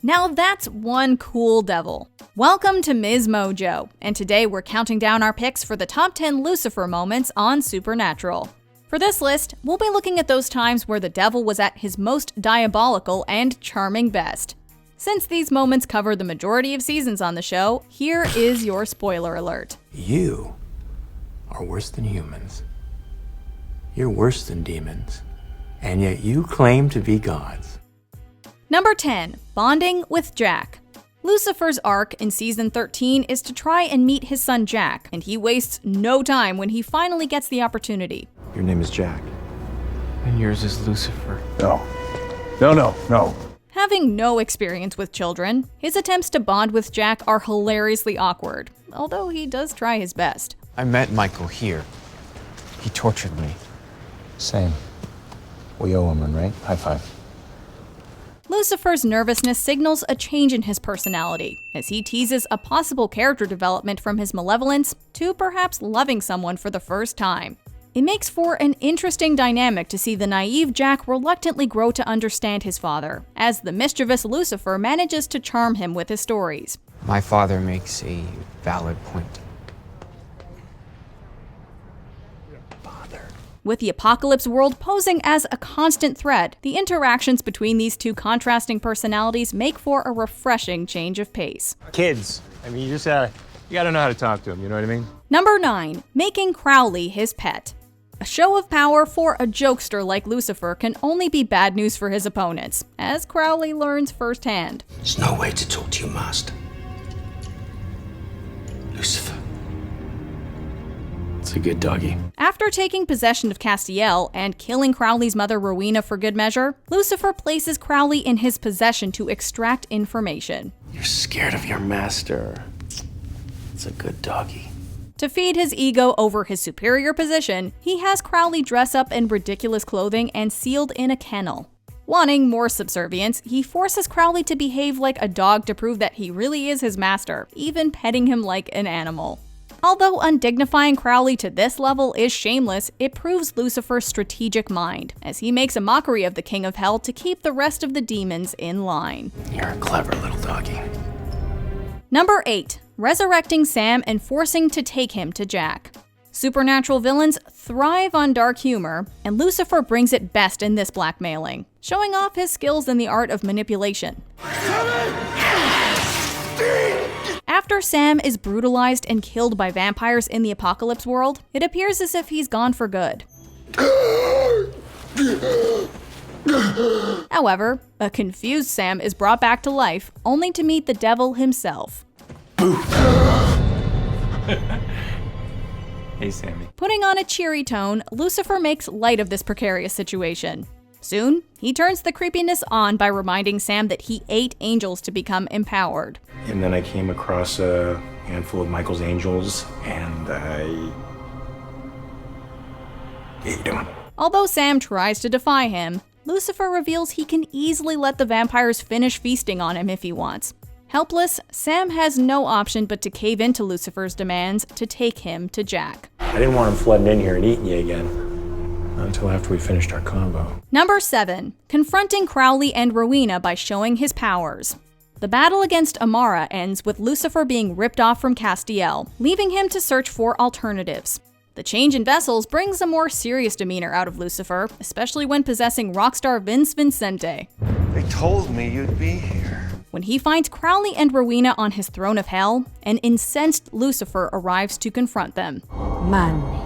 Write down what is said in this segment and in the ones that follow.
Now that's one cool devil. Welcome to MsMojo, and today we're counting down our picks for the top 10 Lucifer moments on Supernatural. For this list, we'll be looking at those times where the devil was at his most diabolical and charming best. Since these moments cover the majority of seasons on the show, here is your spoiler alert. You are worse than humans. You're worse than demons. And yet you claim to be gods. Number 10. Bonding with Jack. Lucifer's arc in season 13 is to try and meet his son Jack, and he wastes no time when he finally gets the opportunity. Your name is Jack. And yours is Lucifer. No. Having no experience with children, his attempts to bond with Jack are hilariously awkward, although he does try his best. I met Michael here. He tortured me. Same. We owe him one, right? High five. Lucifer's nervousness signals a change in his personality, as he teases a possible character development from his malevolence to perhaps loving someone for the first time. It makes for an interesting dynamic to see the naive Jack reluctantly grow to understand his father, as the mischievous Lucifer manages to charm him with his stories. My father makes a valid point. With the apocalypse world posing as a constant threat, the interactions between these two contrasting personalities make for a refreshing change of pace. Kids, you gotta know how to talk to them, you know what I mean? Number 9. Making Crowley his pet. A show of power for a jokester like Lucifer can only be bad news for his opponents, as Crowley learns firsthand. There's no way to talk to your master. Lucifer. It's a good doggy. After taking possession of Castiel and killing Crowley's mother Rowena for good measure, Lucifer places Crowley in his possession to extract information. You're scared of your master. It's a good doggy. To feed his ego over his superior position, he has Crowley dress up in ridiculous clothing and sealed in a kennel. Wanting more subservience, he forces Crowley to behave like a dog to prove that he really is his master, even petting him like an animal. Although undignifying Crowley to this level is shameless, it proves Lucifer's strategic mind, as he makes a mockery of the King of Hell to keep the rest of the demons in line. You're a clever little doggy. Number 8. Resurrecting Sam and forcing to take him to Jack. Supernatural villains thrive on dark humor, and Lucifer brings it best in this blackmailing, showing off his skills in the art of manipulation. After Sam is brutalized and killed by vampires in the apocalypse world, it appears as if he's gone for good. However, a confused Sam is brought back to life, only to meet the devil himself. Hey, Sammy. Putting on a cheery tone, Lucifer makes light of this precarious situation. Soon, he turns the creepiness on by reminding Sam that he ate angels to become empowered. And then I came across a handful of Michael's angels, and I ate them. Although Sam tries to defy him, Lucifer reveals he can easily let the vampires finish feasting on him if he wants. Helpless, Sam has no option but to cave into Lucifer's demands to take him to Jack. I didn't want him flooding in here and eating you again. Not until after we finished our combo. Number 7. Confronting Crowley and Rowena by showing his powers. The battle against Amara ends with Lucifer being ripped off from Castiel, leaving him to search for alternatives. The change in vessels brings a more serious demeanor out of Lucifer, especially when possessing rockstar Vince Vincente. They told me you'd be here. When he finds Crowley and Rowena on his throne of hell, an incensed Lucifer arrives to confront them. Money.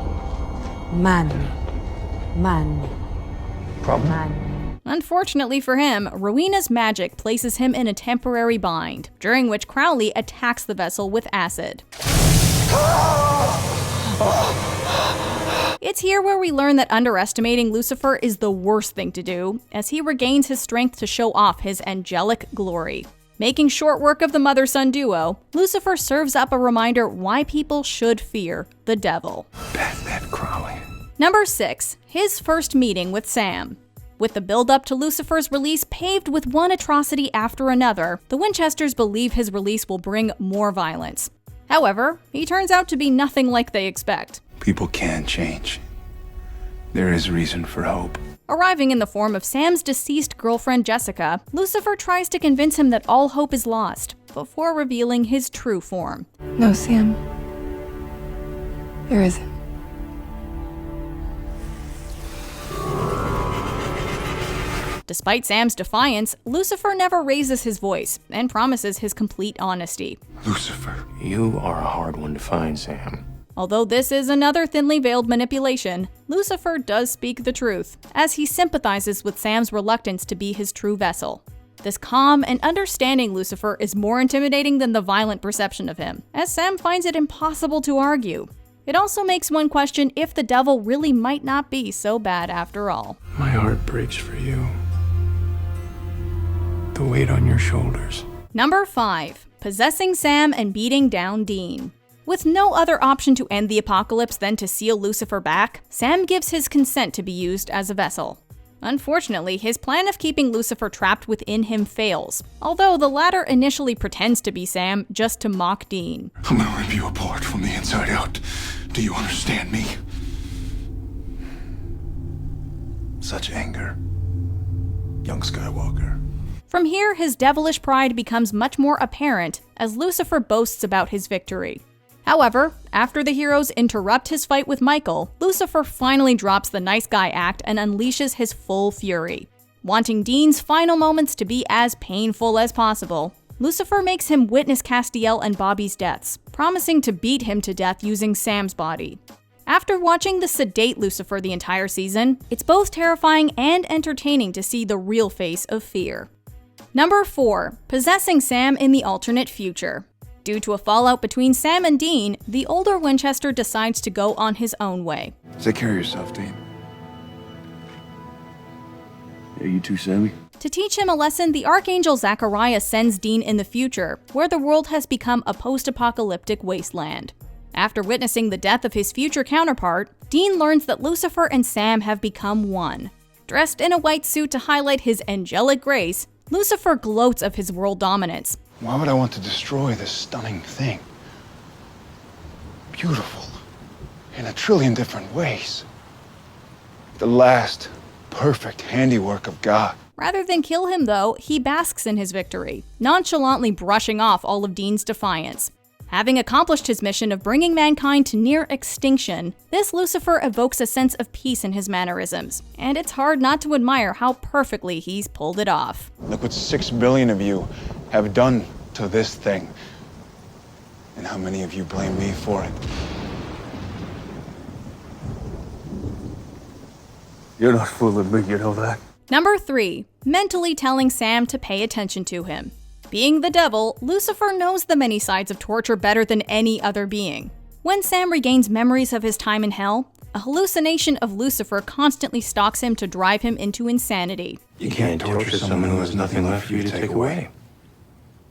Unfortunately for him, Rowena's magic places him in a temporary bind, during which Crowley attacks the vessel with acid. It's here where we learn that underestimating Lucifer is the worst thing to do, as he regains his strength to show off his angelic glory. Making short work of the mother-son duo, Lucifer serves up a reminder why people should fear the devil. Bad Crowley. Number 6. His first meeting with Sam. With the build-up to Lucifer's release paved with one atrocity after another, the Winchesters believe his release will bring more violence. However, he turns out to be nothing like they expect. People can change. There is reason for hope. Arriving in the form of Sam's deceased girlfriend Jessica, Lucifer tries to convince him that all hope is lost, before revealing his true form. No, Sam. There isn't. Despite Sam's defiance, Lucifer never raises his voice and promises his complete honesty. Lucifer. You are a hard one to find, Sam. Although this is another thinly veiled manipulation, Lucifer does speak the truth, as he sympathizes with Sam's reluctance to be his true vessel. This calm and understanding Lucifer is more intimidating than the violent perception of him, as Sam finds it impossible to argue. It also makes one question if the devil really might not be so bad after all. My heart breaks for you. The weight on your shoulders. Number 5. Possessing Sam and beating down Dean. With no other option to end the apocalypse than to seal Lucifer back, Sam gives his consent to be used as a vessel. Unfortunately, his plan of keeping Lucifer trapped within him fails, although the latter initially pretends to be Sam just to mock Dean. I'm gonna rip you apart from the inside out. Do you understand me? Such anger. Young Skywalker. From here, his devilish pride becomes much more apparent as Lucifer boasts about his victory. However, after the heroes interrupt his fight with Michael, Lucifer finally drops the nice guy act and unleashes his full fury. Wanting Dean's final moments to be as painful as possible, Lucifer makes him witness Castiel and Bobby's deaths, promising to beat him to death using Sam's body. After watching the sedate Lucifer the entire season, it's both terrifying and entertaining to see the real face of fear. Number 4. Possessing Sam in the alternate future. Due to a fallout between Sam and Dean, the older Winchester decides to go on his own way. Take care of yourself, Dean. Yeah, you too, Sammy? To teach him a lesson, the Archangel Zachariah sends Dean in the future, where the world has become a post-apocalyptic wasteland. After witnessing the death of his future counterpart, Dean learns that Lucifer and Sam have become one. Dressed in a white suit to highlight his angelic grace, Lucifer gloats of his world dominance. Why would I want to destroy this stunning thing? Beautiful. In a trillion different ways. The last perfect handiwork of God. Rather than kill him, though, he basks in his victory, nonchalantly brushing off all of Dean's defiance. Having accomplished his mission of bringing mankind to near extinction, this Lucifer evokes a sense of peace in his mannerisms, and it's hard not to admire how perfectly he's pulled it off. Look what 6 billion of you have done to this thing. And how many of you blame me for it? You're not fooling me, you know that? Number 3. Mentally telling Sam to pay attention to him. Being the devil, Lucifer knows the many sides of torture better than any other being. When Sam regains memories of his time in hell, a hallucination of Lucifer constantly stalks him to drive him into insanity. You can't torture someone who has nothing left for you to take away.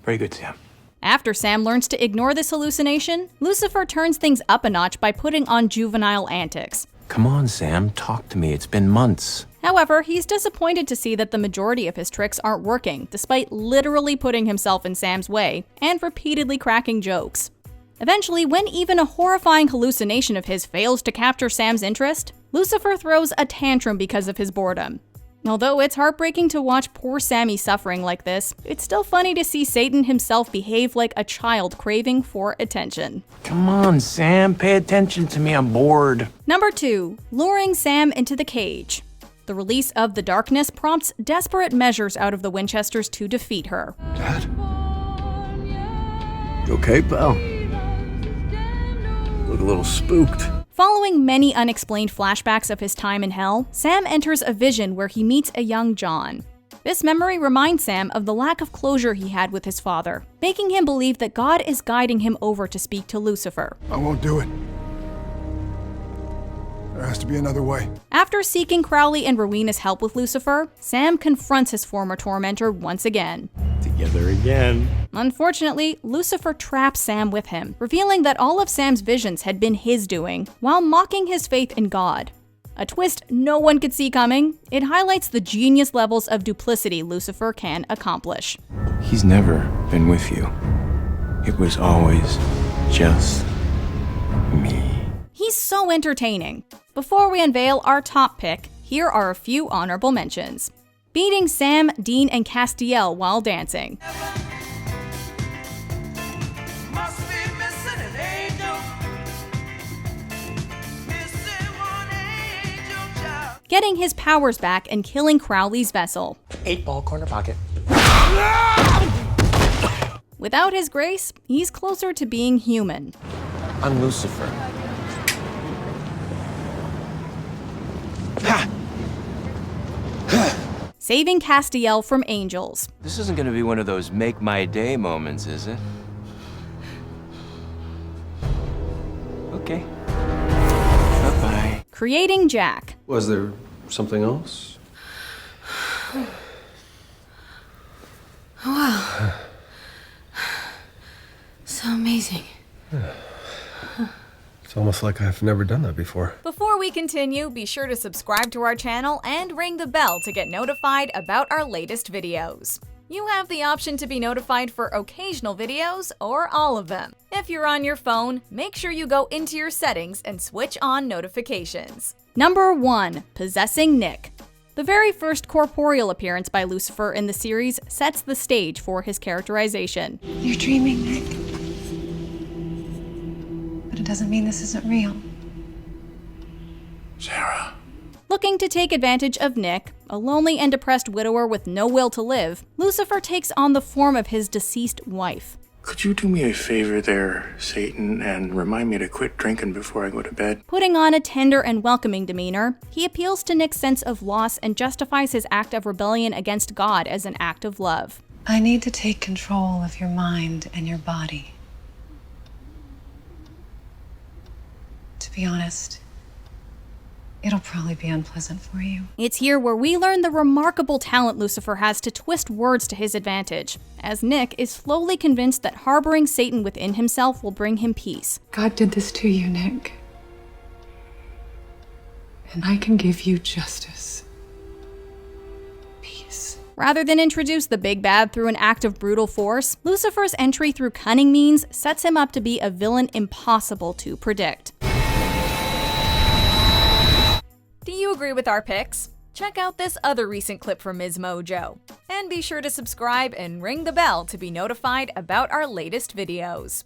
Very good, Sam. After Sam learns to ignore this hallucination, Lucifer turns things up a notch by putting on juvenile antics. Come on, Sam, talk to me. It's been months. However, he's disappointed to see that the majority of his tricks aren't working, despite literally putting himself in Sam's way and repeatedly cracking jokes. Eventually, when even a horrifying hallucination of his fails to capture Sam's interest, Lucifer throws a tantrum because of his boredom. Although it's heartbreaking to watch poor Sammy suffering like this, it's still funny to see Satan himself behave like a child craving for attention. Come on, Sam, pay attention to me. I'm bored. Number 2. Luring Sam into the cage. The release of the darkness prompts desperate measures out of the Winchesters to defeat her. Dad? You okay, pal? Look a little spooked. Following many unexplained flashbacks of his time in hell, Sam enters a vision where he meets a young John. This memory reminds Sam of the lack of closure he had with his father, making him believe that God is guiding him over to speak to Lucifer. I won't do it. There has to be another way. After seeking Crowley and Rowena's help with Lucifer, Sam confronts his former tormentor once again. Together again. Unfortunately, Lucifer traps Sam with him, revealing that all of Sam's visions had been his doing, while mocking his faith in God. A twist no one could see coming, it highlights the genius levels of duplicity Lucifer can accomplish. He's never been with you. It was always just me. He's so entertaining. Before we unveil our top pick, Here are a few honorable mentions. Beating Sam, Dean, and Castiel while dancing. Getting his powers back and killing Crowley's vessel. 8-ball corner pocket. Without his grace, he's closer to being human. I'm Lucifer. Saving Castiel from angels. This isn't gonna be one of those make my day moments, is it? Okay. Bye-bye. Creating Jack. Was there something else? Wow. So amazing. It's almost like I've never done that before. Before we continue, be sure to subscribe to our channel and ring the bell to get notified about our latest videos. You have the option to be notified for occasional videos or all of them. If you're on your phone, make sure you go into your settings and switch on notifications. Number 1. Possessing Nick. The very first corporeal appearance by Lucifer in the series sets the stage for his characterization. You're dreaming, Nick. But it doesn't mean this isn't real. Sarah. Looking to take advantage of Nick, a lonely and depressed widower with no will to live, Lucifer takes on the form of his deceased wife. Could you do me a favor there, Satan, and remind me to quit drinking before I go to bed? Putting on a tender and welcoming demeanor, he appeals to Nick's sense of loss and justifies his act of rebellion against God as an act of love. I need to take control of your mind and your body. To be honest, it'll probably be unpleasant for you. It's here where we learn the remarkable talent Lucifer has to twist words to his advantage, as Nick is slowly convinced that harboring Satan within himself will bring him peace. God did this to you, Nick. And I can give you justice. Peace. Rather than introduce the big bad through an act of brutal force, Lucifer's entry through cunning means sets him up to be a villain impossible to predict. Do you agree with our picks? Check out this other recent clip from MsMojo. And be sure to subscribe and ring the bell to be notified about our latest videos.